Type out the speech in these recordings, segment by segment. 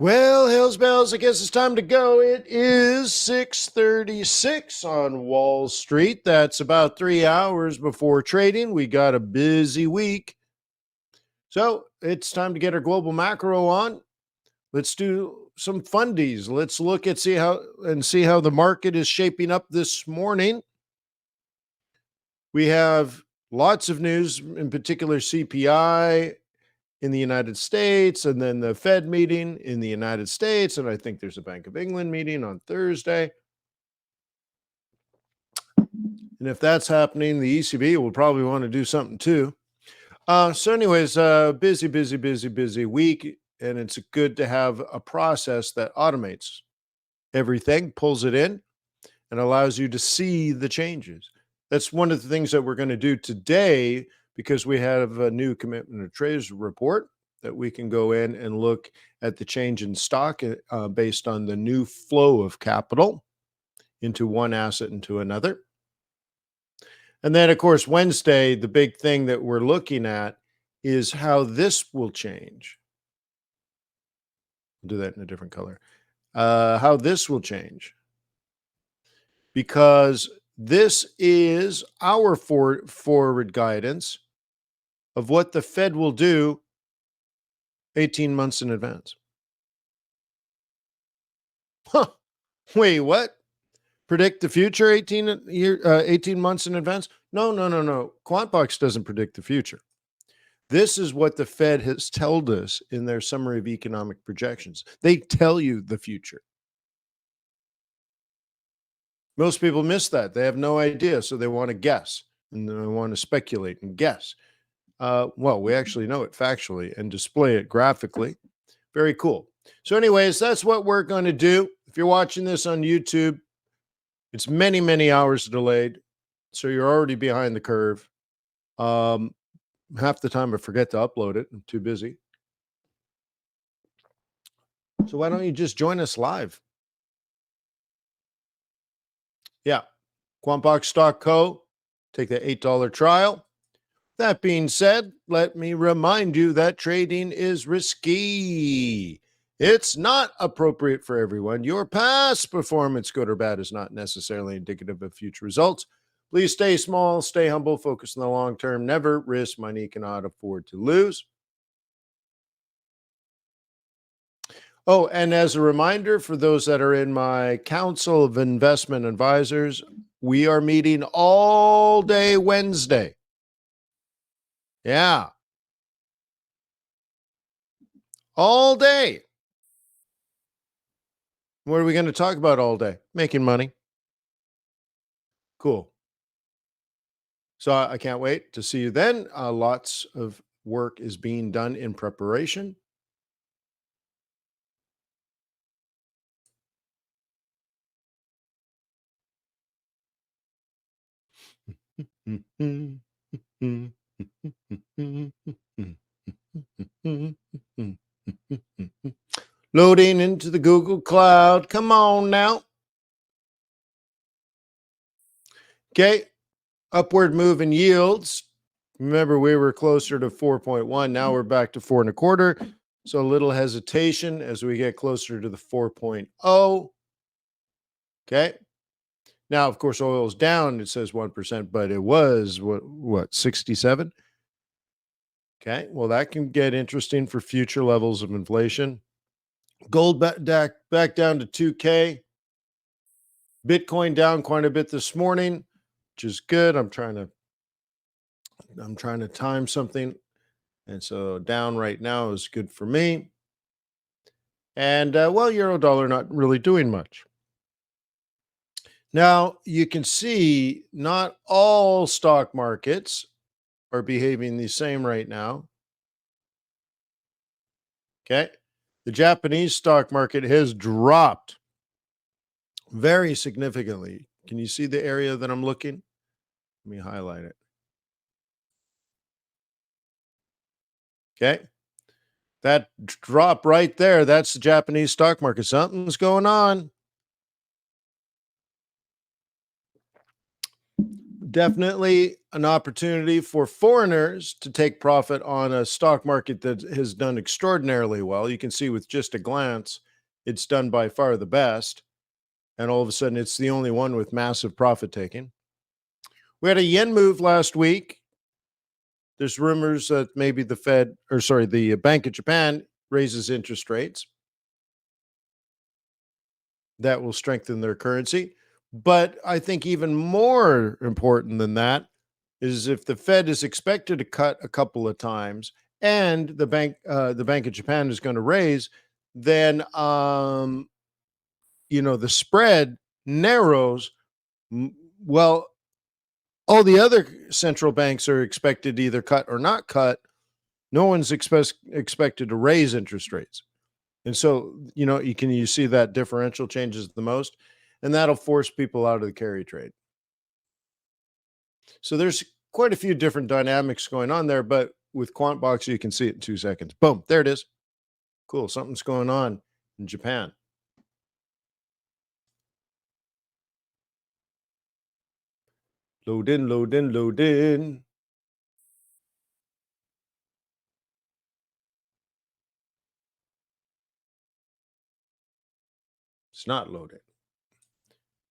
Well, Hills Bells, I guess it's time to go. It is 6:36 on Wall Street. That's about 3 hours before trading. We got a busy week. So it's time to get our global macro on. Let's do some fundies. Let's look at see how the market is shaping up this morning. We have lots of news, in particular CPI in the United States, and then the Fed meeting in the United States, and I think there's a Bank of England meeting on Thursday. And if that's happening, the ECB will probably want to do something too. So anyways, busy week, and it's good to have a process that automates everything, pulls it in, and allows you to see the changes. That's one of the things that we're going to do today, because we have a new commitment of traders report that we can go in and look at the change in stock based on the new flow of capital into one asset into another. And then, of course, Wednesday, the big thing that we're looking at is how this will change. I'll do that in a different color. How this will change. Because this is our forward guidance of what the Fed will do 18 months in advance. Huh. Wait, what? Predict the future 18 months in advance? No. QuantBox doesn't predict the future. This is what the Fed has told us in their summary of economic projections. They tell you the future. Most people miss that. They have no idea, so they want to guess, and they want to speculate and guess. Well, we actually know it factually and display it graphically. Very cool. So anyways, that's what we're going to do. If you're watching this on YouTube, it's many hours delayed, so you're already behind the curve. Half the time I forget to upload it. I'm too busy. So why don't you just join us live? Yeah, QuantBox.co. Take the $8 trial. That being said, let me remind you that trading is risky. It's not appropriate for everyone. Your past performance, good or bad, is not necessarily indicative of future results. Please stay small, stay humble, focus on the long term. Never risk money you cannot afford to lose. Oh, and as a reminder for those that are in my Council of Investment Advisors, we are meeting all day Wednesday. Yeah. All day. What are we going to talk about all day? Making money. Cool. So I can't wait to see you then. Lots of work is being done in preparation. Loading into the Google Cloud. Come on now. Okay. Upward move in yields. Remember, we were closer to 4.1. Now we're back to 4.25. So a little hesitation as we get closer to the 4.0. Okay. Now, of course, oil's down. It says 1%, but it was what 67? Okay. Well, that can get interesting for future levels of inflation. Gold back down to 2K. Bitcoin down quite a bit this morning, which is good. I'm trying to time something. And so down right now is good for me. And well, euro dollar not really doing much. Now, you can see not all stock markets are behaving the same right now. Okay. The Japanese stock market has dropped very significantly. Can you see the area that I'm looking? Let me highlight it. Okay. That drop right there, that's the Japanese stock market. Something's going on. Definitely an opportunity for foreigners to take profit on a stock market that has done extraordinarily well. You can see with just a glance, it's done by far the best. And all of a sudden, it's the only one with massive profit taking. We had a yen move last week. There's rumors that maybe the Bank of Japan raises interest rates. That will strengthen their currency. But I think even more important than that is if the Fed is expected to cut a couple of times and the Bank of Japan is going to raise, then the spread narrows. Well, all the other central banks are expected to either cut or not cut. No one's expected to raise interest rates. And so, you see that differential changes the most, and that'll force people out of the carry trade. So there's quite a few different dynamics going on there, but with QuantBox, you can see it in 2 seconds. Boom, there it is. Cool, something's going on in Japan. Load in, load in, load in. It's not loaded.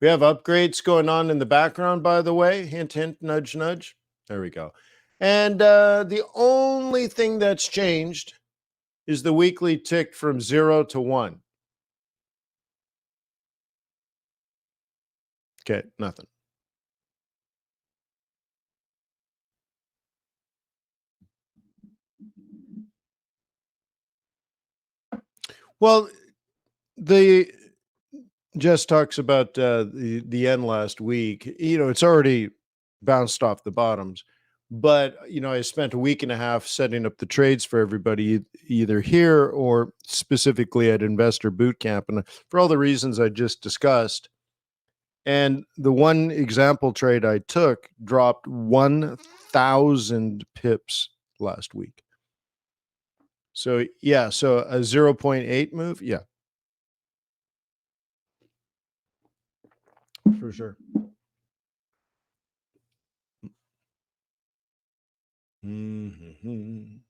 We have upgrades going on in the background, by the way. Hint, hint, nudge, nudge. There we go. And the only thing that's changed is the weekly tick from 0 to 1. Okay, nothing. Well, the Jess talks about the end last week. It's already bounced off the bottoms, but I spent a week and a half setting up the trades for everybody, either here or specifically at Investor Bootcamp, and for all the reasons I just discussed. And the one example trade I took dropped 1,000 pips last week. So yeah, so a 0.8 move, yeah, for sure. Mhm.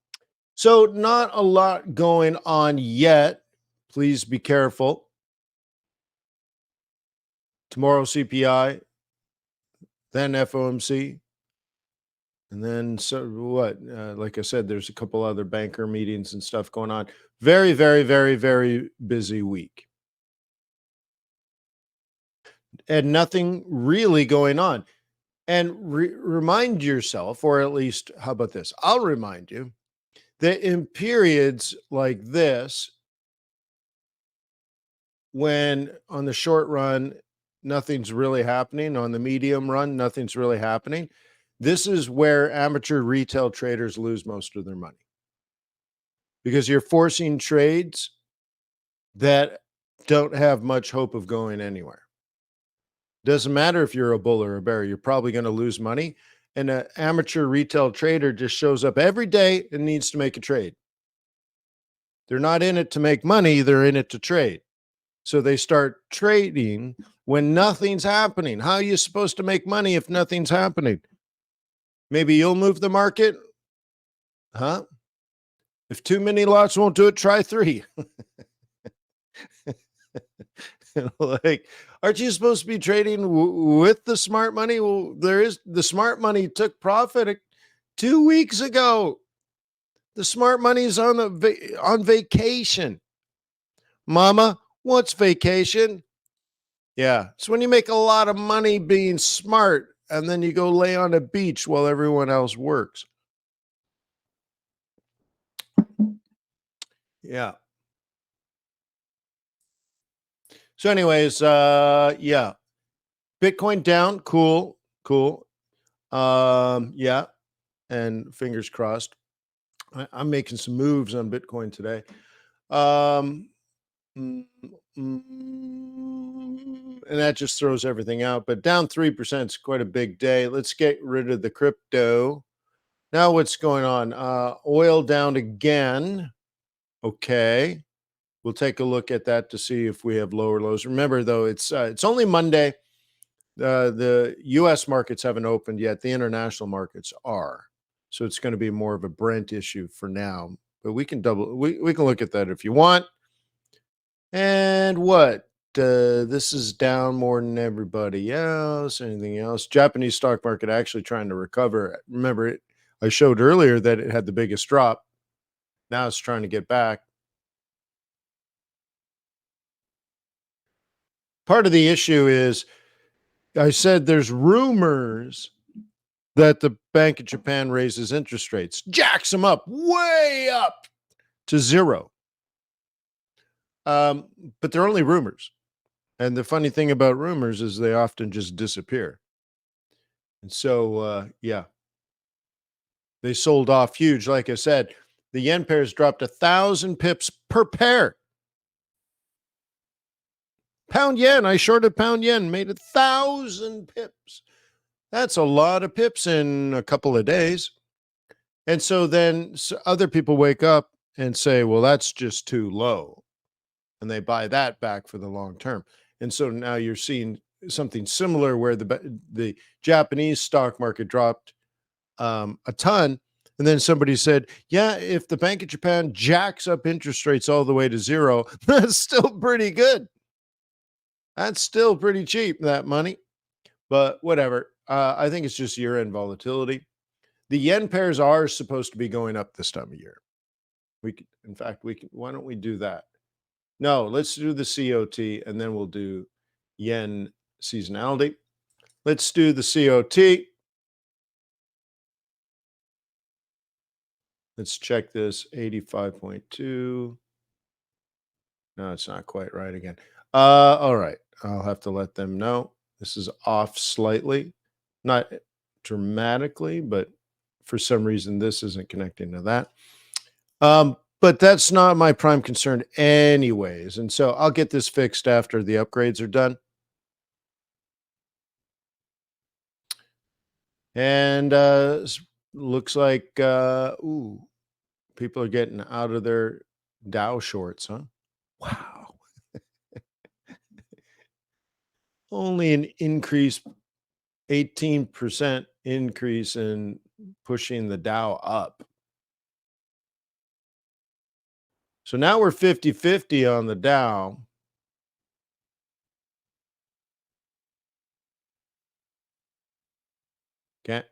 So, not a lot going on yet. Please be careful. Tomorrow, CPI, then FOMC, and then so what? Like I said, there's a couple other banker meetings and stuff going on. Very, very, very, very busy week. And nothing really going on. And remind yourself, or at least, how about this? I'll remind you that in periods like this, when on the short run, nothing's really happening, on the medium run, nothing's really happening, this is where amateur retail traders lose most of their money, because you're forcing trades that don't have much hope of going anywhere. Doesn't matter if you're a bull or a bear, you're probably going to lose money. And an amateur retail trader just shows up every day and needs to make a trade. They're not in it to make money, they're in it to trade. So they start trading when nothing's happening. How are you supposed to make money if nothing's happening? Maybe you'll move the market? Huh? If too many lots won't do it, try 3. Like, aren't you supposed to be trading with the smart money? Well, the smart money took profit 2 weeks ago. The smart money's on vacation. Mama, what's vacation? Yeah, it's when you make a lot of money being smart and then you go lay on a beach while everyone else works. Yeah. So anyways, yeah. Bitcoin down, cool. Yeah, and fingers crossed. I'm making some moves on Bitcoin today. Um and that just throws everything out, but down 3% is quite a big day. Let's get rid of the crypto. Now what's going on? Oil down again. Okay. We'll take a look at that to see if we have lower lows. Remember, though, it's only Monday. The US markets haven't opened yet. The international markets are. So it's going to be more of a Brent issue for now. But we can we can look at that if you want. And what? This is down more than everybody else. Anything else? Japanese stock market actually trying to recover. Remember, I showed earlier that it had the biggest drop. Now it's trying to get back. Part of the issue is I said there's rumors that the Bank of Japan raises interest rates, jacks them up, way up to zero. But they're only rumors. And the funny thing about rumors is they often just disappear. And so, yeah, they sold off huge. Like I said, the yen pairs dropped 1,000 pips per pair. Pound yen, I shorted pound yen, made 1,000 pips. That's a lot of pips in a couple of days. And so then other people wake up and say, well, that's just too low. And they buy that back for the long term. And so now you're seeing something similar where the Japanese stock market dropped a ton. And then somebody said, yeah, if the Bank of Japan jacks up interest rates all the way to zero, that's still pretty good. That's still pretty cheap, that money. But whatever. I think it's just year-end volatility. The yen pairs are supposed to be going up this time of year. In fact, why don't we do that? No, let's do the COT and then we'll do yen seasonality. Let's do the COT. Let's check this 85.2. No, it's not quite right again. All right. I'll have to let them know. This is off slightly, not dramatically, but for some reason this isn't connecting to that. But that's not my prime concern anyways. And so I'll get this fixed after the upgrades are done. And looks like people are getting out of their Dow shorts, huh? Wow. Only an increase, 18% increase in pushing the Dow up. So now we're 50-50 on the Dow. Okay.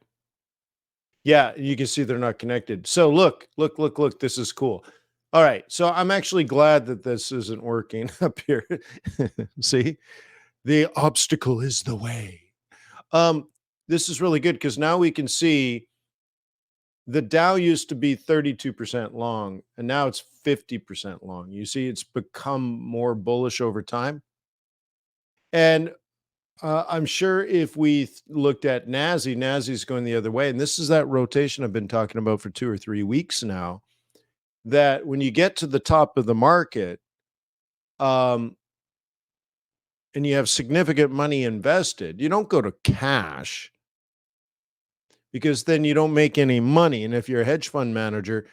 Yeah, you can see they're not connected. So look, this is cool. All right. So I'm actually glad that this isn't working up here. See? The obstacle is the way. This is really good because now we can see the Dow used to be 32% long and now it's 50% long. You see, it's become more bullish over time. And I'm sure if we looked at NASI's going the other way. And this is that rotation I've been talking about for 2 or 3 weeks now, that when you get to the top of the market, and you have significant money invested, you don't go to cash because then you don't make any money. And if you're a hedge fund manager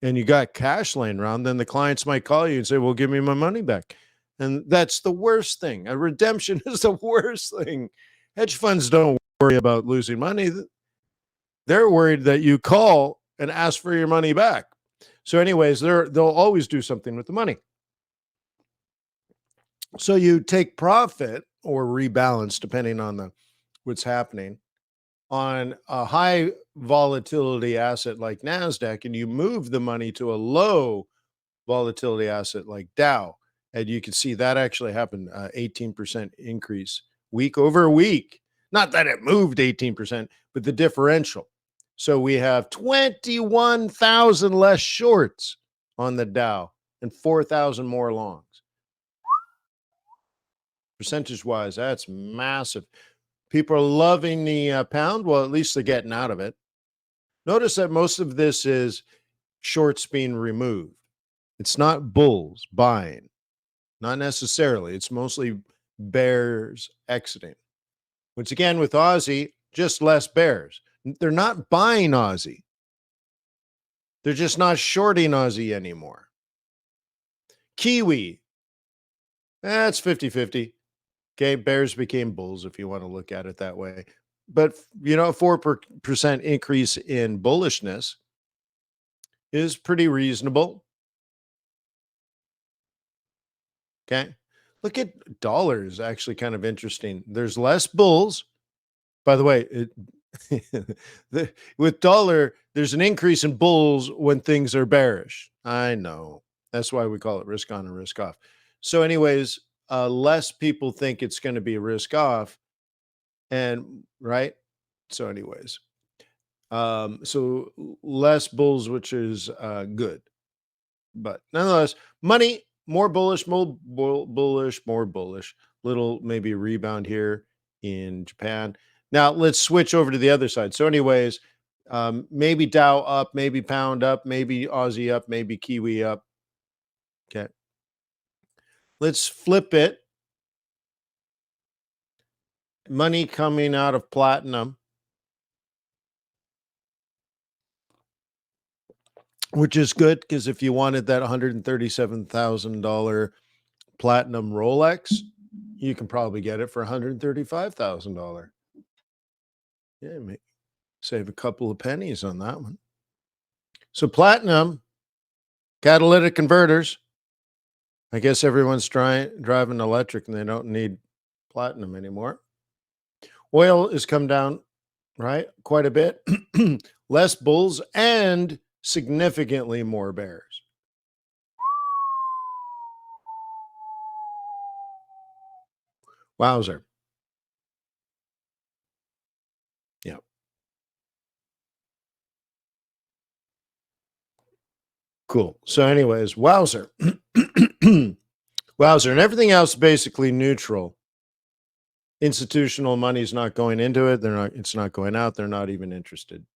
and you got cash laying around, then the clients might call you and say, well, give me my money back. And that's the worst thing. A redemption is the worst thing. Hedge funds don't worry about losing money. They're worried that you call and ask for your money back. So anyways, they'll always do something with the money. So you take profit or rebalance, depending on what's happening, on a high volatility asset like NASDAQ, and you move the money to a low volatility asset like Dow. And you can see that actually happened, 18% increase week over week. Not that it moved 18%, but the differential. So we have 21,000 less shorts on the Dow and 4,000 more longs. Percentage-wise, that's massive. People are loving the pound. Well, at least they're getting out of it. Notice that most of this is shorts being removed. It's not bulls buying. Not necessarily. It's mostly bears exiting. Once again, with Aussie, just less bears. They're not buying Aussie. They're just not shorting Aussie anymore. Kiwi, that's 50-50. Okay, bears became bulls if you want to look at it that way. But a 4% increase in bullishness is pretty reasonable. Okay. Look at dollars, actually kind of interesting. There's less bulls. By the way, with dollar, there's an increase in bulls when things are bearish. I know. That's why we call it risk on and risk off. So, anyways, less people think it's going to be risk off. And right. So, anyways, so less bulls, which is good. But nonetheless, money more bullish, bullish, more bullish. Little maybe rebound here in Japan. Now let's switch over to the other side. So, anyways, maybe Dow up, maybe pound up, maybe Aussie up, maybe Kiwi up. Okay, let's flip it. Money coming out of platinum, which is good because if you wanted that $137,000 platinum Rolex, you can probably get it for $135,000. Yeah, save a couple of pennies on that one. So platinum, catalytic converters. I guess everyone's driving electric and they don't need platinum anymore. Oil has come down, right? Quite a bit. Less bulls and significantly more bears. Wowzer. Yeah. Cool. So, anyways, wowzer. Wowzer. And everything else basically neutral. Institutional money's not going into it. It's not going out. They're not even interested.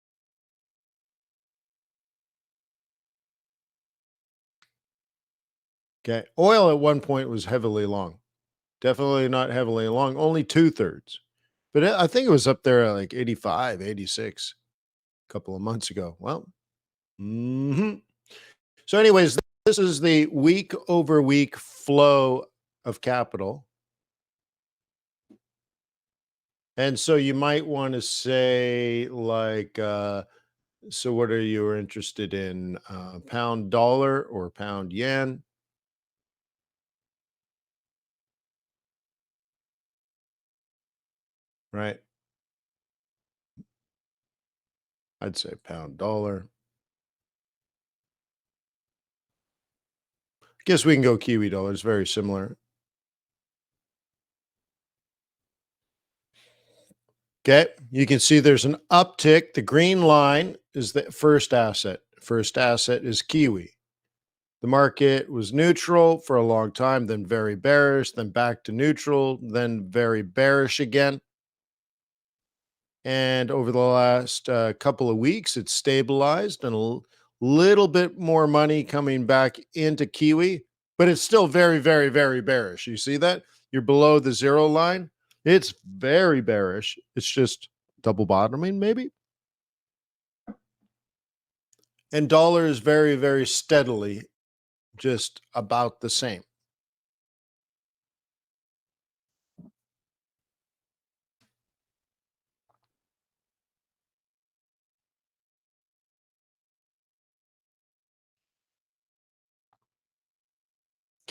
Okay. Oil at one point was heavily long. Definitely not heavily long, only 2/3. But I think it was up there at like 85, 86 a couple of months ago. Well, so anyways, this is the week over week flow of capital. And so you might want to say like, so what are you interested in? Pound dollar or pound yen? Right. I'd say pound dollar. Guess we can go Kiwi dollar. It's very similar. Okay. You can see there's an uptick. The green line is the first asset. First asset is Kiwi. The market was neutral for a long time, then very bearish, then back to neutral, then very bearish again. And over the last couple of weeks, it's stabilized and a little bit more money coming back into Kiwi, but it's still very, very, very bearish. You see that? You're below the zero line. It's very bearish. It's just double bottoming, maybe. And dollar is very, very steadily just about the same.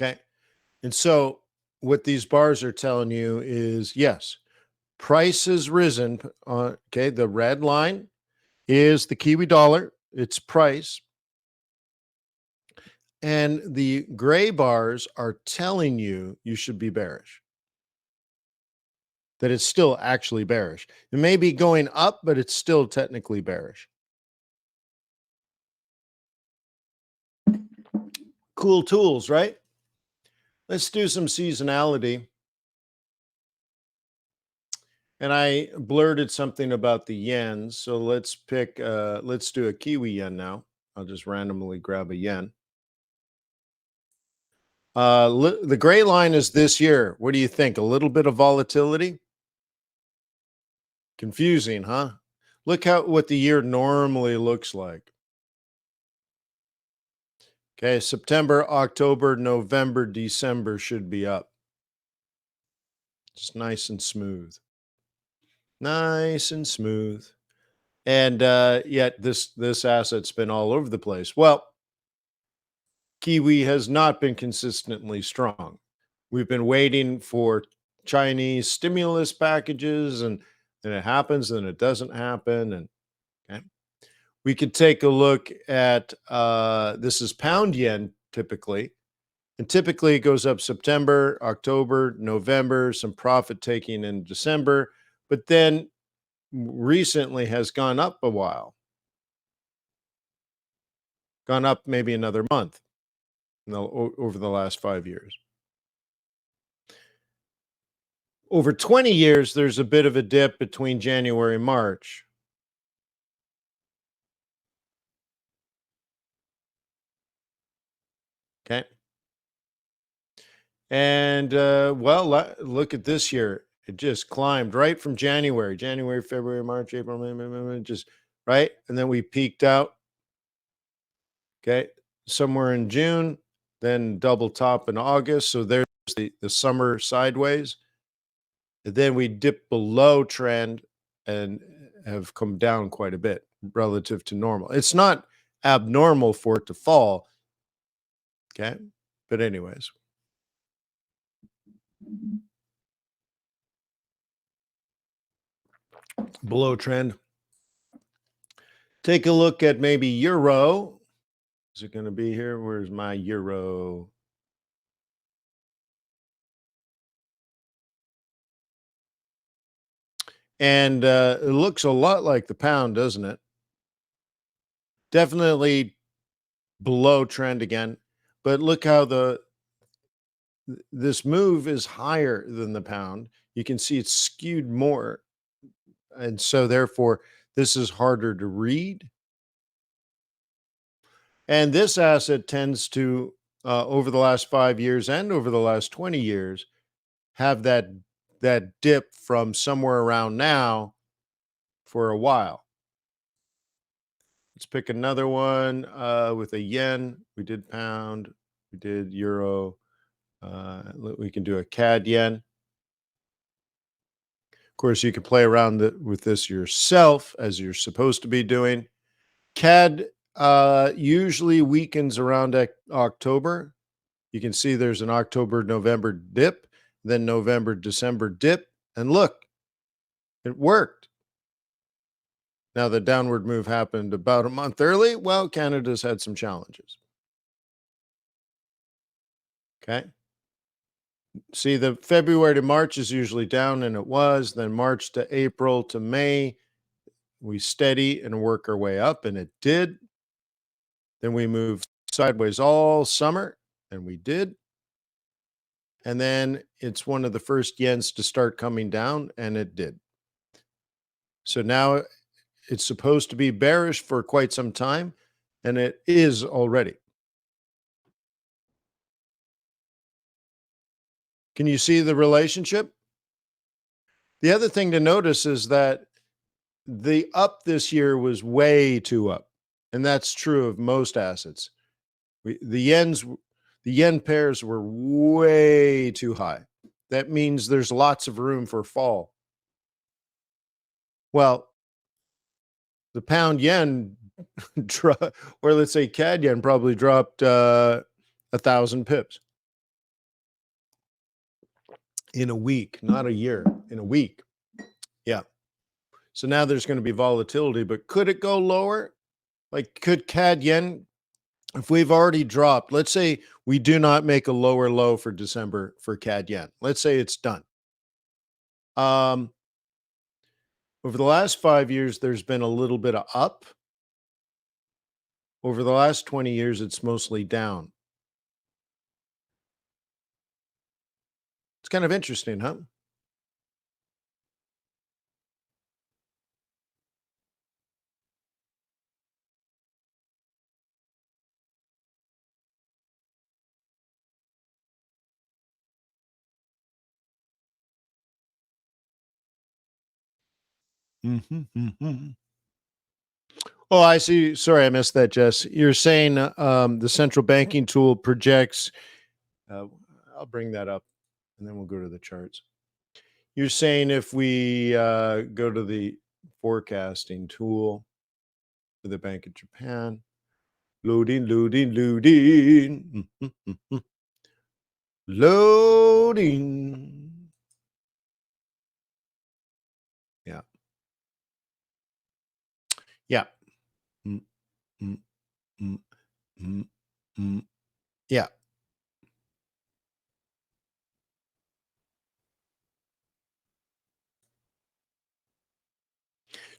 Okay. And so what these bars are telling you is yes, price has risen. Okay. The red line is the Kiwi dollar, its price. And the gray bars are telling you should be bearish, that it's still actually bearish. It may be going up, but it's still technically bearish. Cool tools, right? Let's do some seasonality. And I blurted something about the yen. So let's let's do a Kiwi yen now. I'll just randomly grab a yen. The gray line is this year. What do you think? A little bit of volatility? Confusing, huh? Look what the year normally looks like. Okay, September, October, November, December should be up. Just nice and smooth. Nice and smooth. And yet this asset's been all over the place. Well, Kiwi has not been consistently strong. We've been waiting for Chinese stimulus packages, and then it happens, then it doesn't happen. And okay. We could take a look at this is pound yen typically. And typically it goes up September, October, November, some profit taking in December, but then recently has gone up a while, gone up maybe another month over the last 5 years. Over 20 years, there's a bit of a dip between January and March. Okay. And well, look at this year. It just climbed right from January, February, March, April, just right. And then we peaked out, okay, somewhere in June, then double top in August. So there's the summer sideways. And then we dipped below trend and have come down quite a bit relative to normal. It's not abnormal for it to fall. Okay. But, anyways, below trend. Take a look at maybe euro. Is it going to be here? Where's my euro? And it looks a lot like the pound, doesn't it? Definitely below trend again. But look how this move is higher than the pound. You can see it's skewed more. And so therefore, this is harder to read. And this asset tends to, over the last 5 years and over the last 20 years, have that dip from somewhere around now for a while. Let's pick another one with a yen. We did pound. We did euro. We can do a CAD yen. Of course, you can play around with this yourself, as you're supposed to be doing. CAD usually weakens around October. You can see there's an October, November dip, then November, December dip. And look, it worked. Now, the downward move happened about a month early. Well, Canada's had some challenges. Okay. See, the February to March is usually down, and it was. Then March to April to May, we steady and work our way up, and it did. Then we moved sideways all summer, and we did. And then it's one of the first yens to start coming down, and it did. So now it's supposed to be bearish for quite some time, and it is already. Can you see the relationship? The other thing to notice is that the up this year was way too up, and that's true of most assets. The yen pairs were way too high. That means there's lots of room for fall. Well, the pound yen, or let's say CAD yen, probably dropped 1,000 pips in a week, not a year, in a week. Yeah. So now there's going to be volatility, but could it go lower? Like, could CAD yen, if we've already dropped, let's say we do not make a lower low for December for CAD yen. Let's say it's done. Over the last 5 years, there's been a little bit of up. Over the last 20 years, it's mostly down. It's kind of interesting, huh? Oh, I see. Sorry, I missed that, Jess. You're saying the central banking tool projects. Uh, I'll bring that up, and then we'll go to the charts. You're saying if we go to the forecasting tool for the Bank of Japan, loading, loading, loading, loading. Yeah. Yeah. Mm, mm, mm, mm, mm. Yeah.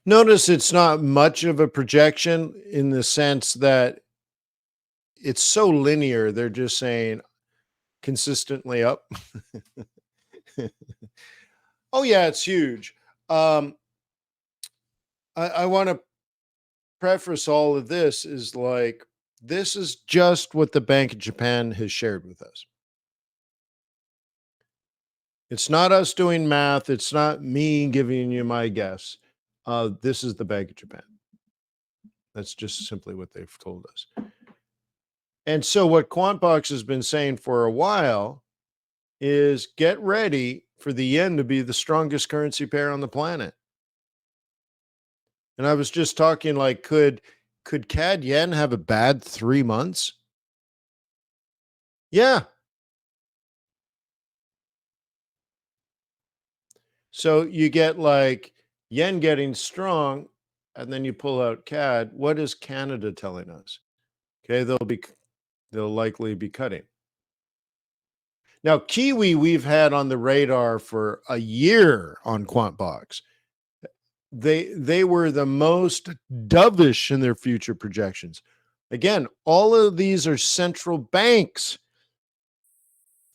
Notice it's not much of a projection in the sense that it's so linear. They're just saying consistently up. Oh, yeah, it's huge. I want to preface all of this is like, this is just what the Bank of Japan has shared with us. It's not us doing math. It's not me giving you my guess. This is the Bank of Japan. That's just simply what they've told us. And so what QuantBox has been saying for a while is get ready for the yen to be the strongest currency pair on the planet. And I was just talking like, could CAD yen have a bad 3 months? Yeah. So you get like yen getting strong, and then you pull out CAD. What is Canada telling us? Okay, they'll likely be cutting. Now, Kiwi we've had on the radar for a year on QuantBox. They were the most dovish in their future projections. Again, all of these are central banks'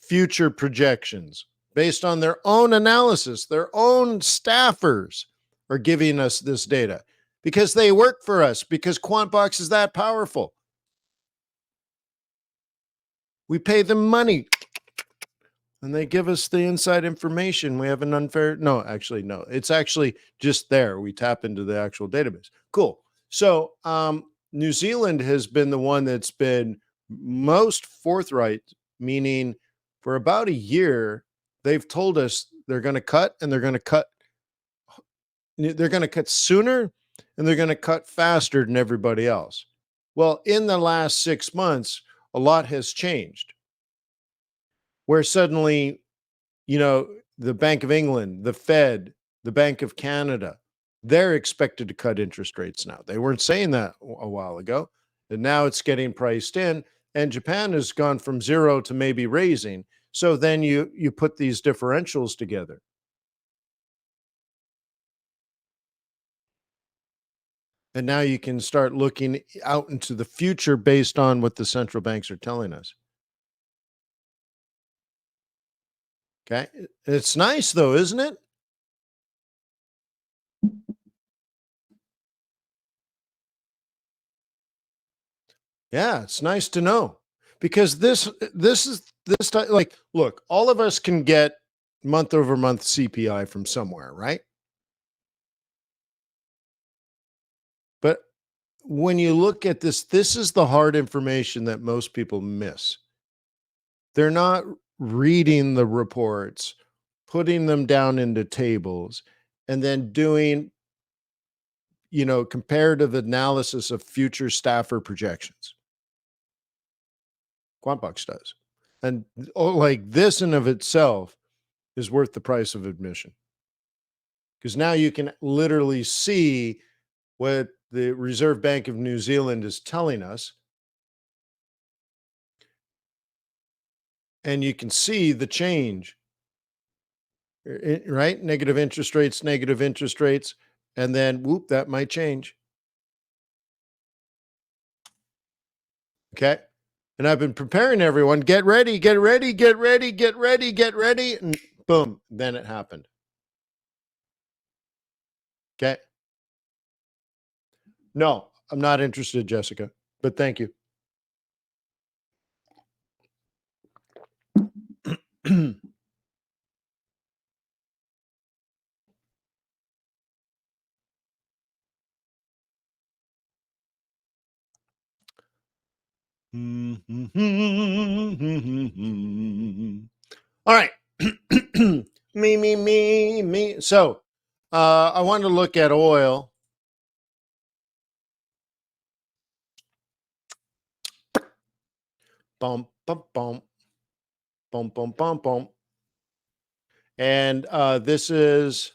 future projections based on their own analysis. Their own staffers are giving us this data because they work for us, because QuantBox is that powerful. We pay them money and they give us the inside information. We have an unfair, no, actually, no, it's actually just there. We tap into the actual database. Cool. So, New Zealand has been the one that's been most forthright, meaning for about a year, they've told us they're going to cut and they're going to cut. They're going to cut sooner and they're going to cut faster than everybody else. Well, in the last 6 months, a lot has changed where suddenly, you know, the Bank of England, the Fed, the Bank of Canada, they're expected to cut interest rates now. They weren't saying that a while ago, and now it's getting priced in. And Japan has gone from zero to maybe raising. So then you put these differentials together. And now you can start looking out into the future based on what the central banks are telling us. Okay. It's nice though, isn't it? Yeah, it's nice to know because this is this time, like, look, all of us can get month over month CPI from somewhere, right? But when you look at this, this is the hard information that most people miss. They're not reading the reports, putting them down into tables, and then doing, comparative analysis of future staffer projections. QuantBox does. And like this in of itself is worth the price of admission because now you can literally see what the Reserve Bank of New Zealand is telling us, and you can see the change, right? Negative interest rates, and then whoop, that might change. Okay. And I've been preparing everyone, get ready, get ready, get ready, get ready, get ready. And boom, then it happened. Okay. No, I'm not interested, Jessica, but thank you. All right. Me. So I wanted to look at oil. Bum, bum, bum, bum, bum, bum, bum. And this is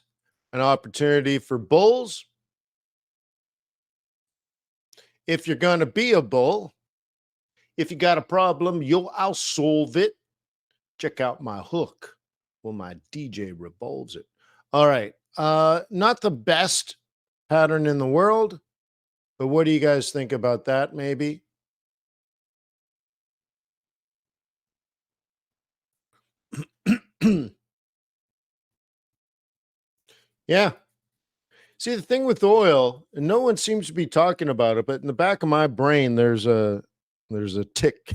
an opportunity for bulls. If you're going to be a bull, if you got a problem, I'll solve it. Check out my hook. Well, my DJ revolves it. All right. Not the best pattern in the world, but what do you guys think about that? Maybe. Yeah. See, the thing with oil, and no one seems to be talking about it, but in the back of my brain, there's a tick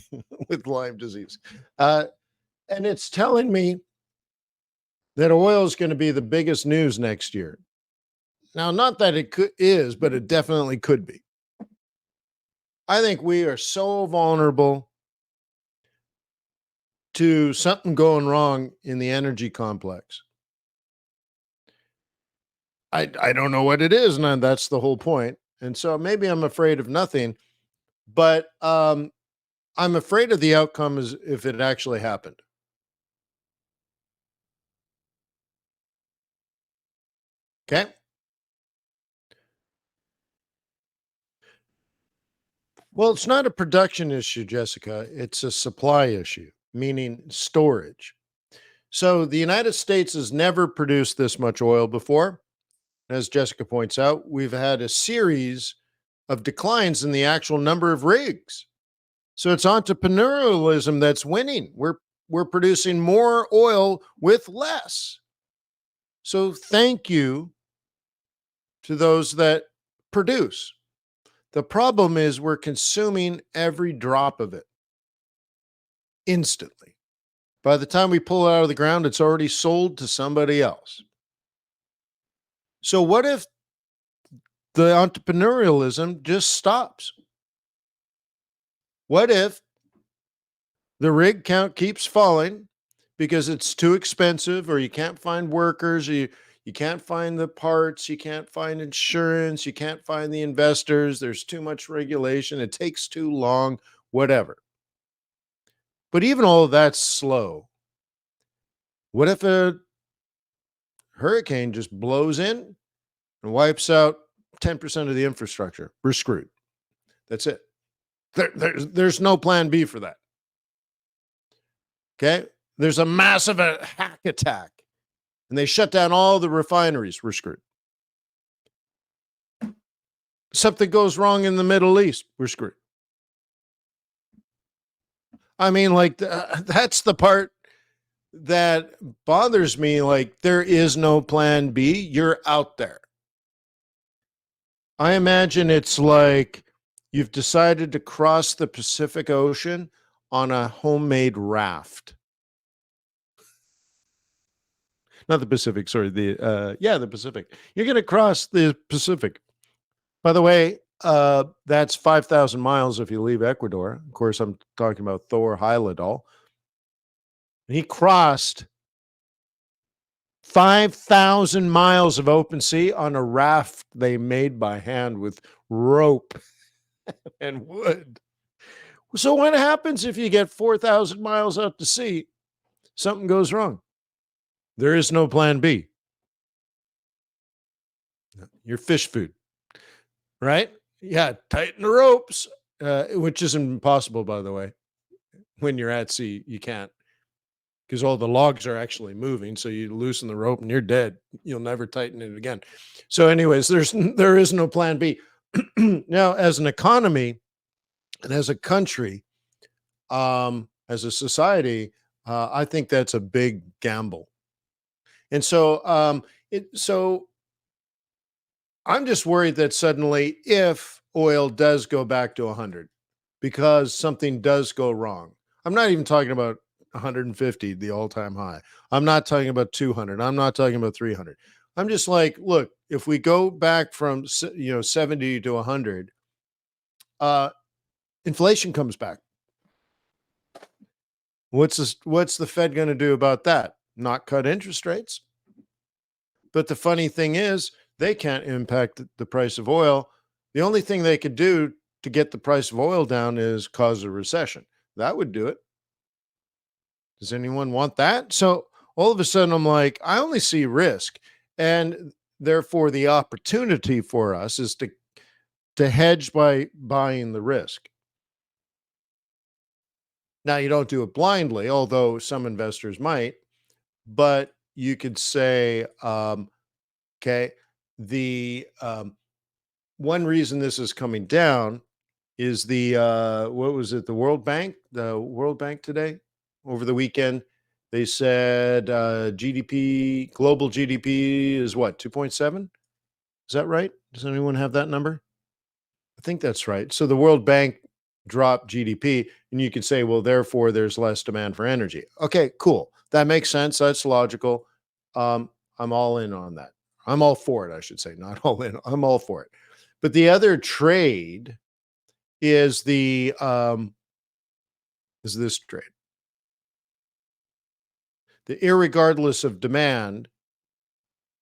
with Lyme disease, and it's telling me that oil is going to be the biggest news next year. Now, not that is, but it definitely could be. I think we are so vulnerable to something going wrong in the energy complex. I don't know what it is, and that's the whole point. And so maybe I'm afraid of nothing, but I'm afraid of the outcome is if it actually happened. Okay. Well, it's not a production issue, Jessica. It's a supply issue, meaning storage. So the United States has never produced this much oil before. As Jessica points out, we've had a series of declines in the actual number of rigs. So it's entrepreneurialism that's winning. We're producing more oil with less. So thank you to those that produce. The problem is we're consuming every drop of it instantly. By the time we pull it out of the ground, it's already sold to somebody else. So what if the entrepreneurialism just stops? What if the rig count keeps falling because it's too expensive, or you can't find workers, or you can't find the parts, you can't find insurance, you can't find the investors, there's too much regulation, it takes too long, whatever. But even all of that's slow. What if a hurricane just blows in and wipes out 10% of the infrastructure? We're screwed. That's it. There's no plan B for that. Okay. There's a massive hack attack and they shut down all the refineries. We're screwed. Something goes wrong in the Middle East. We're screwed. I mean, like, that's the part that bothers me. Like, there is no plan B. You're out there. I imagine it's like you've decided to cross the Pacific Ocean on a homemade raft. Not the Pacific, sorry. The Pacific. You're going to cross the Pacific. By the way, that's 5,000 miles if you leave Ecuador. Of course, I'm talking about Thor Heyerdahl. He crossed 5,000 miles of open sea on a raft they made by hand with rope and wood. So what happens if you get 4,000 miles out to sea? Something goes wrong. There is no plan B. Your fish food, right? Yeah, tighten the ropes, which isn't impossible, by the way. When you're at sea, you can't, because all the logs are actually moving. So you loosen the rope and you're dead. You'll never tighten it again. So, anyways, there is no plan B. Now, as an economy and as a country, as a society, I think that's a big gamble. And so I'm just worried that suddenly, if oil does go back to 100 because something does go wrong, I'm not even talking about 150, the all-time high. I'm not talking about 200. I'm not talking about 300. I'm just like, look, if we go back from 70 to 100, inflation comes back. What's the Fed going to do about that? not cut interest rates. But the funny thing is, they can't impact the price of oil. The only thing they could do to get the price of oil down is cause a recession. That would do it. Does anyone want that? So all of a sudden, I'm like, I only see risk. And therefore, the opportunity for us is to hedge by buying the risk. Now, you don't do it blindly, although some investors might, but you could say, okay, the one reason this is coming down is the what was it? The World Bank today over the weekend. They said GDP, global GDP is what, 2.7? Is that right? Does anyone have that number? I think that's right. So the World Bank dropped GDP, and you could say, well, therefore, there's less demand for energy. Okay, cool. That makes sense. That's logical. I'm all in on that. I'm all for it, I should say, not all in. I'm all for it. But the other trade is is this trade. The irregardless of demand,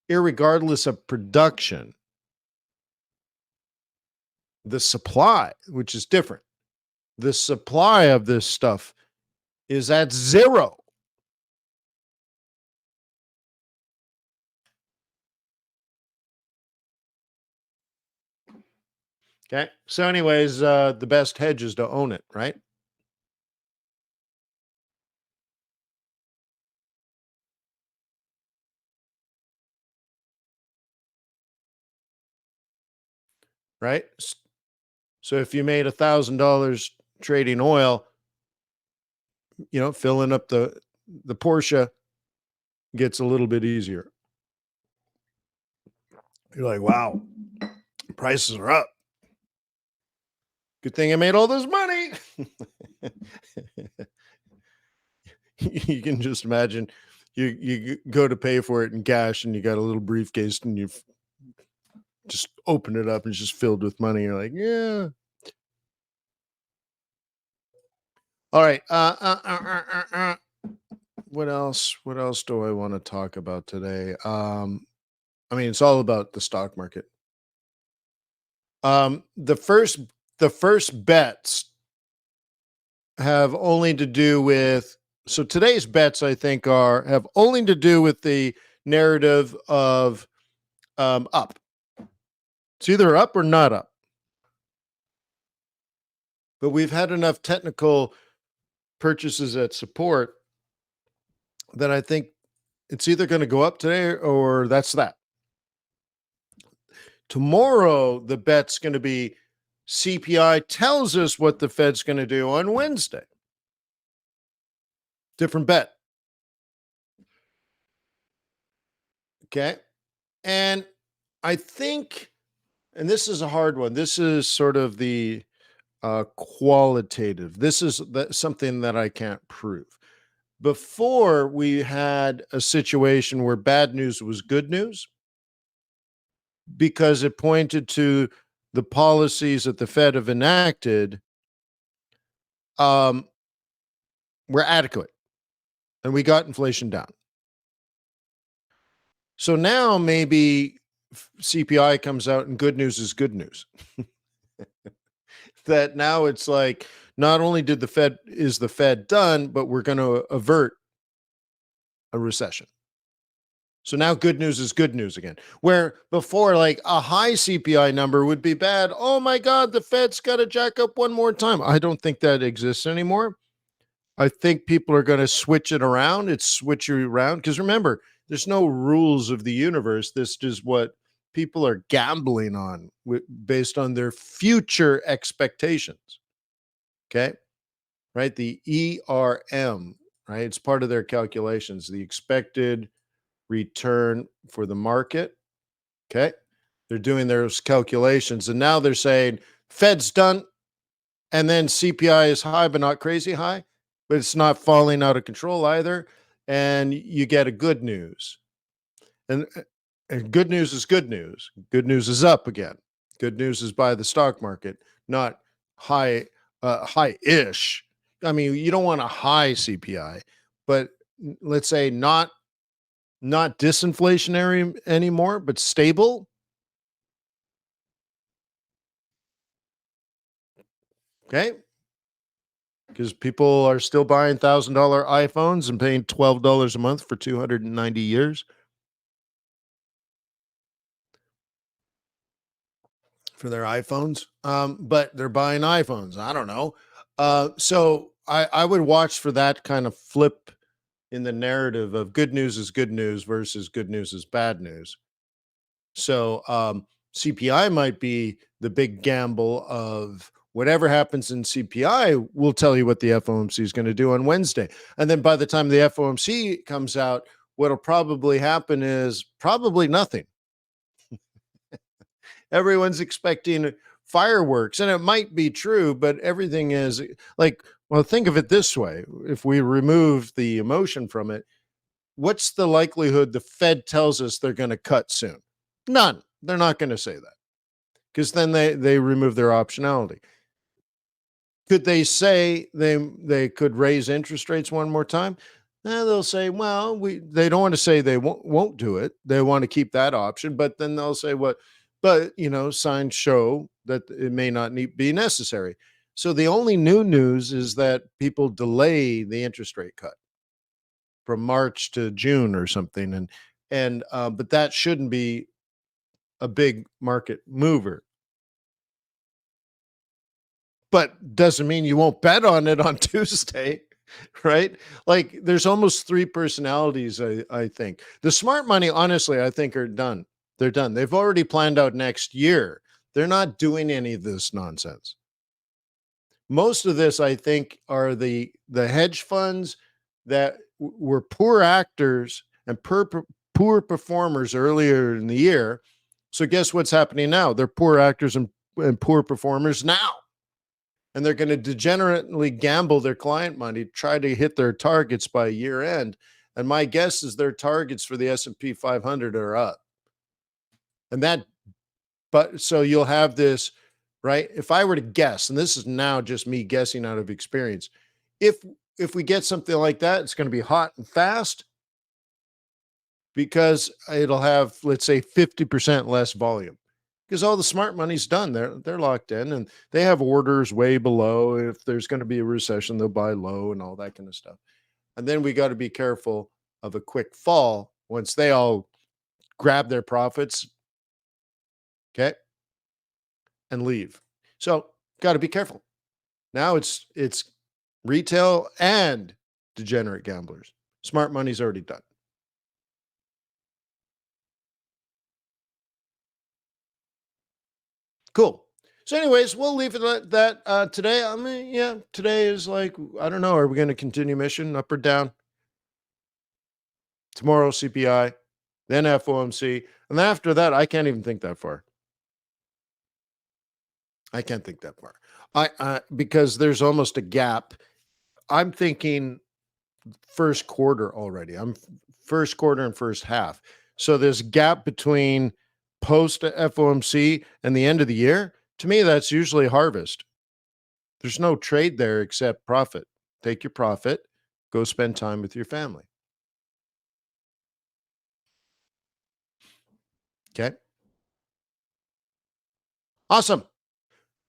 irregardless of production, the supply, which is different. The supply of this stuff is at zero. Okay. So, anyways, the best hedge is to own it, right? Right. So, if you made $1,000 trading oil, filling up the Porsche gets a little bit easier. You're like, wow, prices are up. Good thing I made all this money. You can just imagine you go to pay for it in cash and you got a little briefcase and you just open it up and it's just filled with money. You're like, yeah. All right. What else? What else do I want to talk about today? I mean, it's all about the stock market. The first bets have only to do with, so today's bets I think have only to do with the narrative of up. It's either up or not up. But we've had enough technical purchases at support that I think it's either going to go up today or that's that. Tomorrow, the bet's going to be CPI tells us what the Fed's going to do on Wednesday. Different bet. Okay. And I think, and this is a hard one, this is sort of the qualitative. This is something that I can't prove. Before, we had a situation where bad news was good news because it pointed to the policies that the Fed have enacted were adequate and we got inflation down. So now maybe CPI comes out and good news is good news. That now it's like, not only is the Fed done, but we're going to avert a recession. So now good news is good news again. Where before, like a high CPI number would be bad. Oh my God, the Fed's got to jack up one more time. I don't think that exists anymore. I think people are going to switch it around. It's switching around. Because remember, there's no rules of the universe. This is what people are gambling on based on their future expectations. Okay. Right. The ERM, right? It's part of their calculations, the expected return for the market. Okay. They're doing those calculations. And now they're saying Fed's done. And then CPI is high, but not crazy high, but it's not falling out of control either. And you get a good news. And good news is good news. Good news is up again. Good news is by the stock market, not high-ish. I mean, you don't want a high CPI, but let's say not Not disinflationary anymore, but stable. Okay. Because people are still buying $1,000 iPhones and paying $12 a month for 290 years for their iPhones. But they're buying iPhones. I don't know. So I would watch for that kind of flip in the narrative of good news is good news versus good news is bad news. So CPI might be the big gamble of whatever happens in CPI will tell you what the FOMC is going to do on Wednesday. And then by the time the FOMC comes out, what'll probably happen is probably nothing. Everyone's expecting fireworks, and it might be true, but everything is like, well, think of it this way. If we remove the emotion from it, what's the likelihood the Fed tells us they're going to cut soon? None. They're not going to say that because then they remove their optionality. Could they say they could raise interest rates one more time? They'll say, well, they don't want to say they won't do it. They want to keep that option, but then they'll say, what? But signs show that it may not be necessary. So the only new news is that people delay the interest rate cut from March to June or something, and but that shouldn't be a big market mover. But doesn't mean you won't bet on it on Tuesday, right? Like there's almost three personalities, I think. The smart money, honestly, I think are done. They're done. They've already planned out next year. They're not doing any of this nonsense. Most of this, I think, are the hedge funds that were poor actors and poor performers earlier in the year. So guess what's happening now? They're poor actors and poor performers now. And they're going to degenerately gamble their client money, try to hit their targets by year end. And my guess is their targets for the S&P 500 are up. And but so you'll have this, right? If I were to guess, and this is now just me guessing out of experience, if if we get something like that, it's going to be hot and fast because it'll have, let's say, 50% less volume because all the smart money's done. They're locked in and they have orders way below. If there's going to be a recession, they'll buy low and all that kind of stuff. And then we got to be careful of a quick fall once they all grab their profits, okay, and leave. So got to be careful. Now it's retail and degenerate gamblers. Smart money's already done. Cool. So, anyways, we'll leave it at that today. I mean, yeah, today is like, I don't know. Are we going to continue mission up or down? Tomorrow, CPI, then FOMC. And then after that, I can't even think that far. I can't think that far. Because there's almost a gap. I'm thinking first quarter already. I'm first quarter and first half. So this gap between post FOMC and the end of the year, to me, that's usually harvest. There's no trade there except profit. Take your profit, go spend time with your family. Okay. Awesome.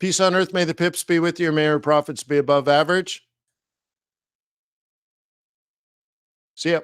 Peace on earth. May the pips be with you. May your profits be above average. See ya.